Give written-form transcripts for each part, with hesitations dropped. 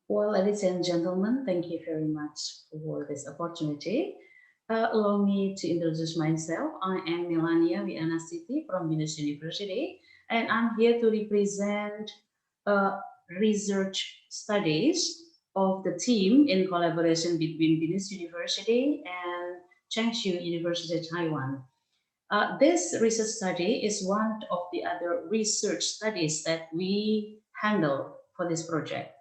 Well, ladies and gentlemen, thank you very much for this opportunity. Allow me to introduce myself. I am Melania BINUS from BINUS University, and I'm here to represent uh, research studies of the team in collaboration between BINUS University and Changshu University, Taiwan. This research study is one of the other research studies that we handle for this project.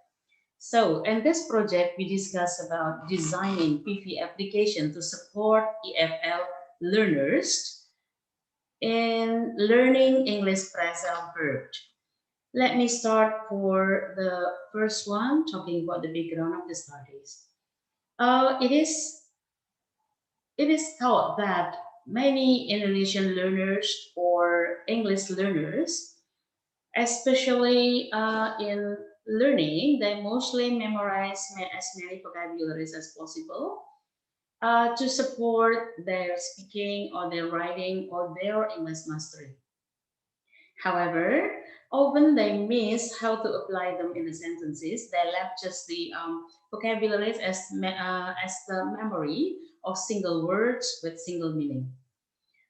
So, in this project, we discuss about designing PV application to support EFL learners in learning English phrasal verb. Let me start for the first one, talking about the background of the studies. Uh, it is it is thought that many Indonesian learners or English learners, especially in learning, they mostly memorize as many vocabularies as possible to support their speaking or their writing or their English mastery. However, often they miss how to apply them in the sentences. They left just the vocabularies as the memory of single words with single meaning.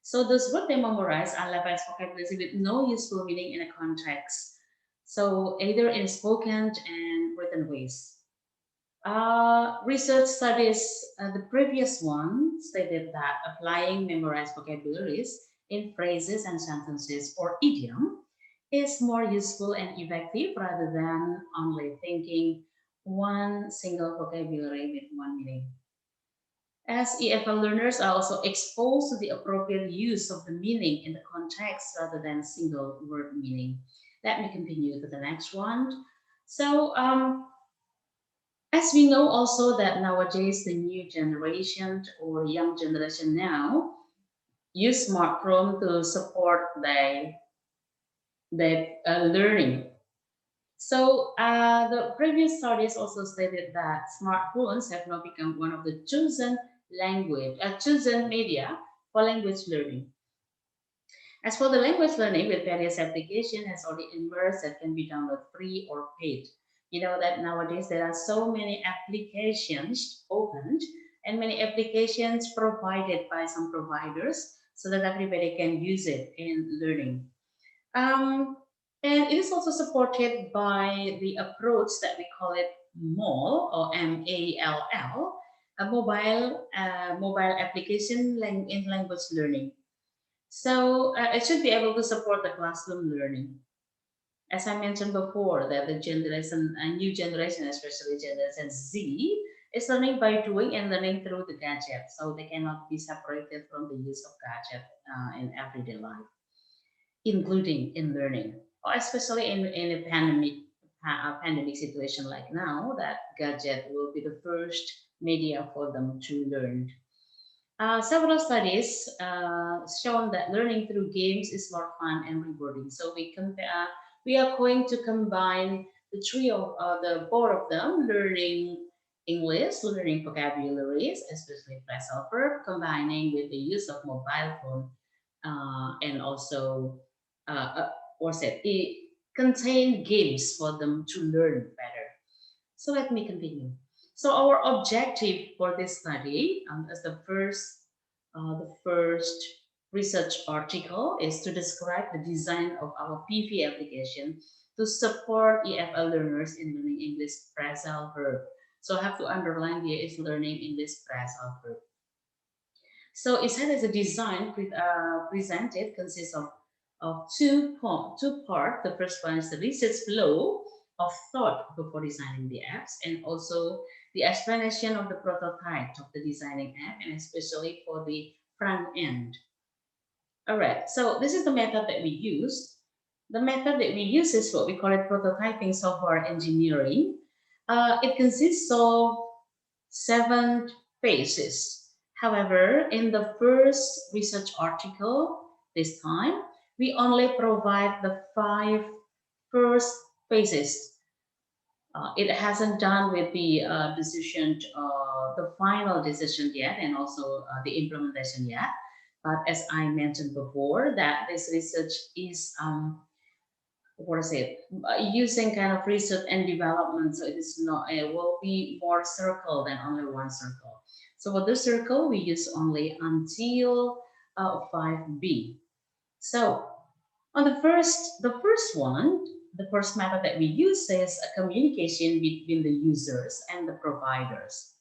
So those words they memorize are left as vocabulary with no useful meaning in a context. So either in spoken and written ways. Research studies, the previous one stated that applying memorized vocabularies in phrases and sentences or idiom is more useful and effective rather than only thinking one single vocabulary with one meaning. As EFL learners are also exposed to the appropriate use of the meaning in the context rather than single word meaning. Let me continue to the next one. So, as we know also that nowadays the new generation or young generation now use smartphone to support their learning. So the previous studies also stated that smartphones have now become one of the chosen media for language learning. As for the language learning with various applications has already emerged that can be downloaded free or paid. You know that nowadays there are so many applications opened and many applications provided by some providers so that everybody can use it in learning. Um, and it is also supported by the approach that we call it MALL or MALL, a mobile application in language learning. So it should be able to support the classroom learning. As I mentioned before, that the generation, a new generation, especially Generation Z, is learning by doing and learning through the gadget. So they cannot be separated from the use of gadget in everyday life, including in learning, or especially in a pandemic situation like now, that gadget will be the first media for them to learn. Several studies shown that learning through games is more fun and rewarding. So we are going to combine the three of the four of them, learning English, learning vocabularies, especially phrasal verb, combining with the use of mobile phone and also what's it contain games for them to learn better. So let me continue. So our objective for this study, as the first research article, is to describe the design of our PV application to support EFL learners in learning English phrasal verb. So I have to underline here is learning English phrasal verb. So it said as a design presented consists of two parts. The first one is the research flow of thought before designing the apps, and also the explanation of the prototype of the designing app, and especially for the front end. All right, so this is the method that we use. The method that we use is what we call it prototyping software engineering. It consists of 7 phases. However, in the first research article this time, we only provide the 5 first phases. It hasn't done with the decision, the final decision yet, and also the implementation yet. But as I mentioned before, that this research is what is it, using kind of research and development, so it is not, it will be more circle than only one circle. So for this circle we use only until 5b. So on the first one, the first method that we use is a communication between the users and the providers,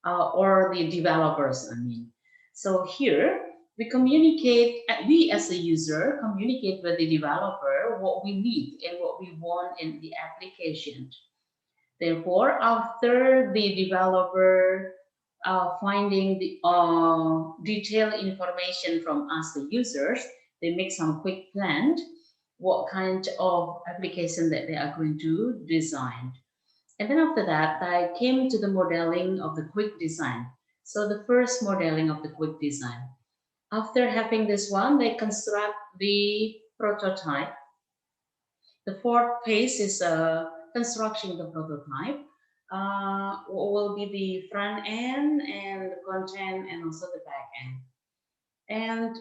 or the developers, I mean. So here we communicate, we as a user communicate with the developer what we need and what we want in the application. Therefore, after the developer finding the detailed information from us, the users, they make some quick plan what kind of application that they are going to design. And then after that, I came to the modeling of the quick design. So the first modeling of the quick design. After having this one, they construct the prototype. The fourth phase is construction of the prototype. What will be the front end and the content and also the back end. And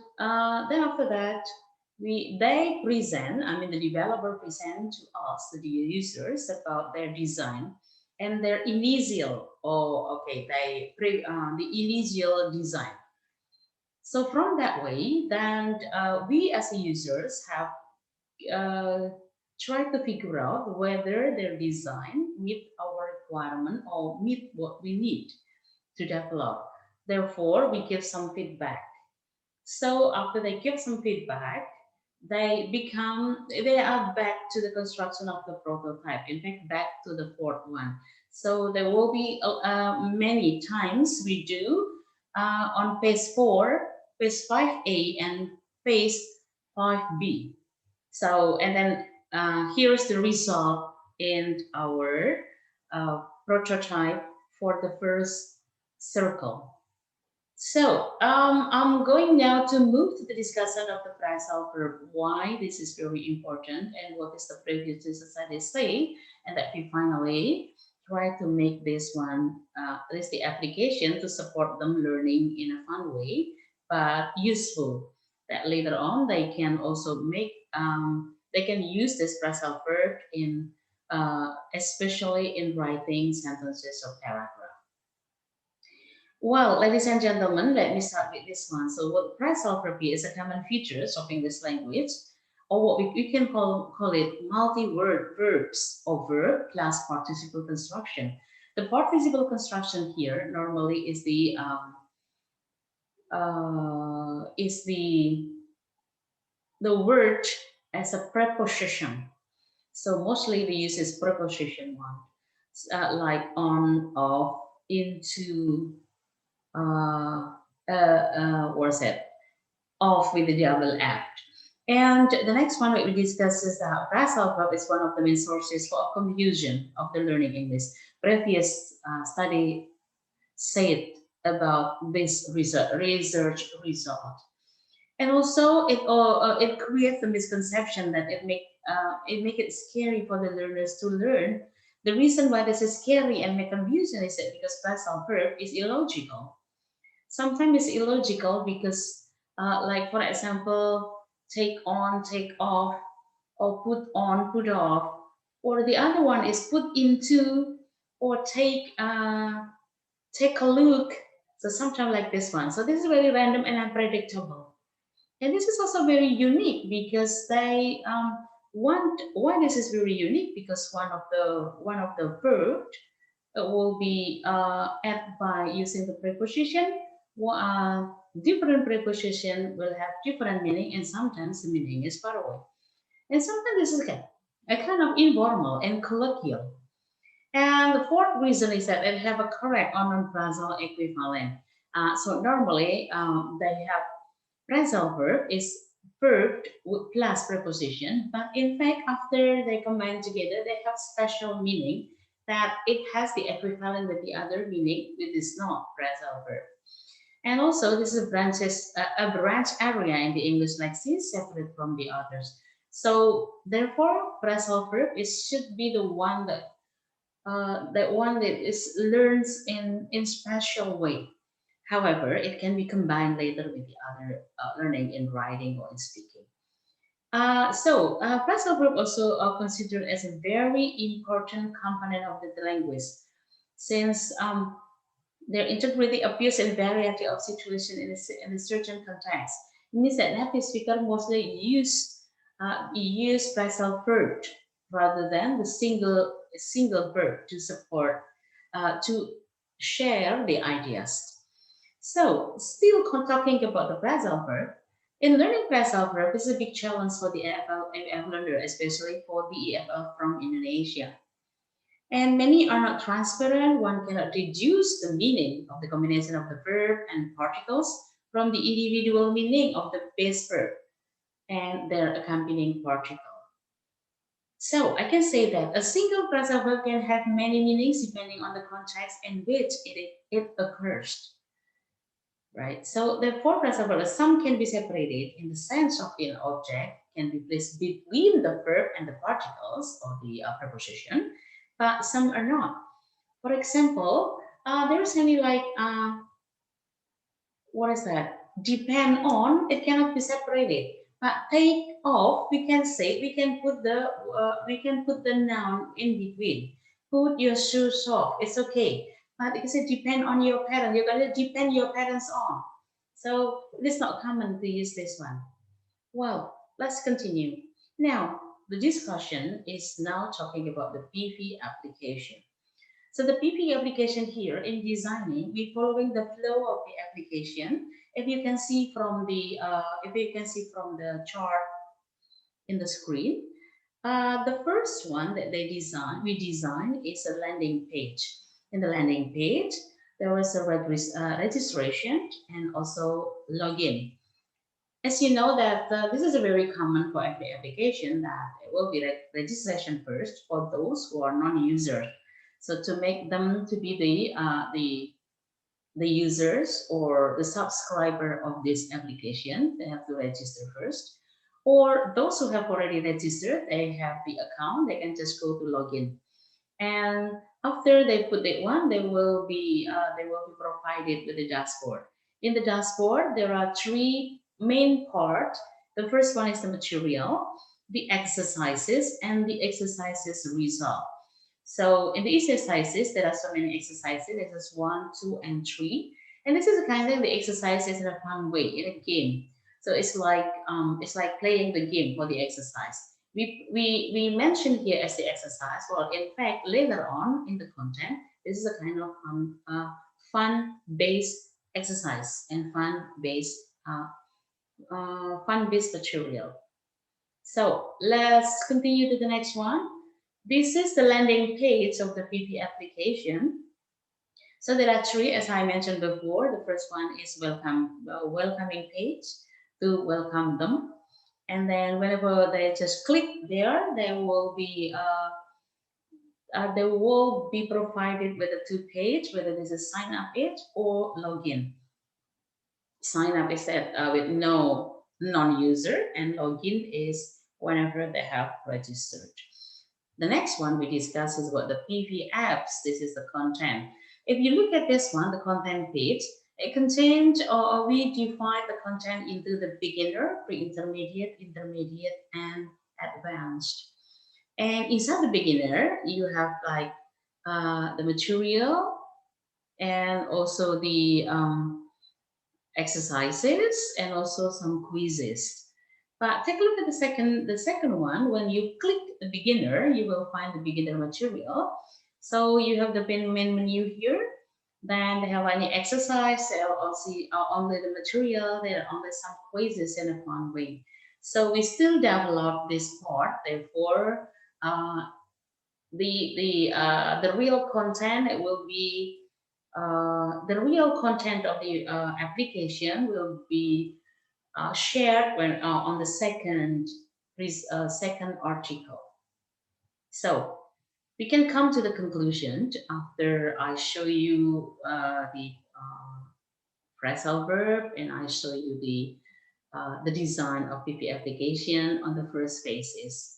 then after that, they present, I mean the developer present to us, to the users, about their design and their initial, oh okay, the initial design. So from that way, then we as users have uh, tried to figure out whether their design meet our requirement or meet what we need to develop. Therefore, we give some feedback. So after they give some feedback, they are back to the construction of the prototype. In fact, back to the fourth one. So there will be many times we do on phase 4, phase 5A, and phase 5B. So, and then here's the result in our prototype for the first circle. So, I'm going now to move to the discussion of the phrasal verb, why this is very important and what is the previous society say, and that we finally try to make this one, this the application to support them learning in a fun way, but useful. That later on they can also make, they can use this phrasal verb in, especially in writing sentences or paragraphs. Well, ladies and gentlemen, let me start with this one. So, what price alphabet is a common feature of English language, or what we can call it multi-word verbs or verb plus participle construction. The participle construction here normally is the word as a preposition. So mostly we use this preposition one, like on, off, into, what is it? Off with the double act. And the next one that we discuss is that phrasal verb is one of the main sources for confusion of the learning English. Previous study said about this research result. And also it creates the misconception that it make it scary for the learners to learn. The reason why this is scary and make confusion is that because phrasal verb is illogical. Sometimes it's illogical because, like for example, take on, take off, or put on, put off, or the other one is put into, or take a look. So sometimes like this one. So this is very random and unpredictable. And this is also very unique because they want, why this is very unique, because one of the verb will be added by using the preposition. Different preposition will have different meaning, and sometimes the meaning is far away. And sometimes this is a kind of informal and colloquial. And the fourth reason is that they have a correct or non-phrasal equivalent. So normally they have phrasal verb is verb with plus preposition, but in fact after they combine together, they have special meaning that it has the equivalent with the other meaning, which is not phrasal verb. And also, this is a branch area in the English lexicon separate from the others. So therefore, phrasal verb is should be the one that is learns in special way. However, it can be combined later with the other learning in writing or in speaking. Phrasal verb also considered as a very important component of the language, since their integrity appears in variety of situations in a certain context. It means that native speakers mostly use phrasal verb rather than the single verb to support to share the ideas. So, still talking about the phrasal verb, in learning phrasal verb is a big challenge for the EFL learner, especially for the EFL from Indonesia. And many are not transparent. One cannot deduce the meaning of the combination of the verb and particles from the individual meaning of the base verb and their accompanying particle. So I can say that a single phrasal verb can have many meanings depending on the context in which it occurs. Right? So the four phrasal verbs, some can be separated in the sense of an object can be placed between the verb and the particles or the preposition, but some are not. For example, there's any like what is that? Depend on, it cannot be separated. But take off, we can say we can put the noun in between. Put your shoes off. It's okay. But because it depend on your parent, you're gonna depend your parents on. So it is not common to use this one. Well, let's continue. Now, the discussion is now talking about the PV application. So the PP application here in designing, we're following the flow of the application. If you can see from the chart in the screen, the first one that we designed is a landing page. In the landing page, there was a registration and also login. As you know that this is a very common for every application that it will be registration first for those who are non-users. So to make them to be the users or the subscriber of this application, they have to register first. Or those who have already registered, they have the account, they can just go to login. And after they put that one, they will be provided with the dashboard. In the dashboard, there are three main parts. The first one is the material, the exercises, and the exercises result. So in the exercises, there are so many exercises. There's one, two, and three. And this is kind of the exercises in a fun way, in a game. So it's like playing the game for the exercise. We mentioned here as the exercise. Well, in fact, later on in the content, this is a kind of fun-based exercise and fun-based material. So let's continue to the next one. This is the landing page of the PP application. So there are three, as I mentioned before. The first one is welcoming page to welcome them, and then whenever they just click there, they will be provided with a two page, whether this is sign up page or login. Sign up is set with no non-user, and login is whenever they have registered. The next one we discuss is about the PV apps. This is the content. If you look at this one, the content page, it contains, or we divide the content into the beginner, pre-intermediate, intermediate, and advanced. And inside the beginner, you have like the material and also the exercises and also some quizzes. But take a look at the second one. When you click the beginner, you will find the beginner material. So you have the main menu here. Then they have any exercise. They are also only the material. There are only some quizzes in a fun way. So we still develop this part. Therefore, uh, the real content it will be the real content of the application will be shared when on the second article. So we can come to the conclusion after I show you the phrasal verb and I show you the design of PP application on the first phases.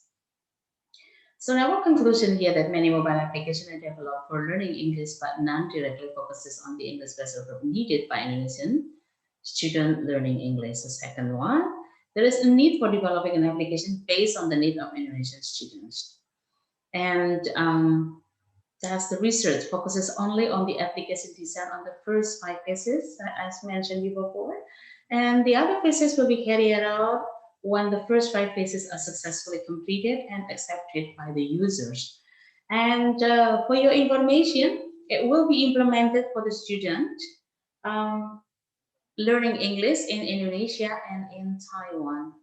So our conclusion here that many mobile applications are developed for learning English, but none directly focuses on the English phrasal verb needed by Indonesian student learning English. The second one, There is a need for developing an application based on the need of Indonesian students. And thus the research focuses only on the application design on the first 5 phases, as mentioned before. And the other phases will be carried out when the first 5 phases are successfully completed and accepted by the users. And for your information, it will be implemented for the student um, learning English in Indonesia and in Taiwan.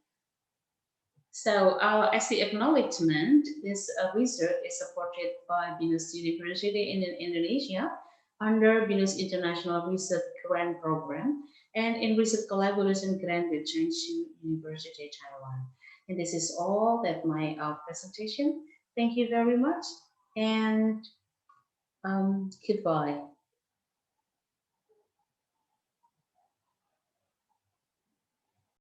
So, as the acknowledgement, this research is supported by BINUS University in Indonesia under BINUS International Research Grant Program and in research collaboration grant with Chengchi University, Taiwan. And this is all that my presentation. Thank you very much and goodbye.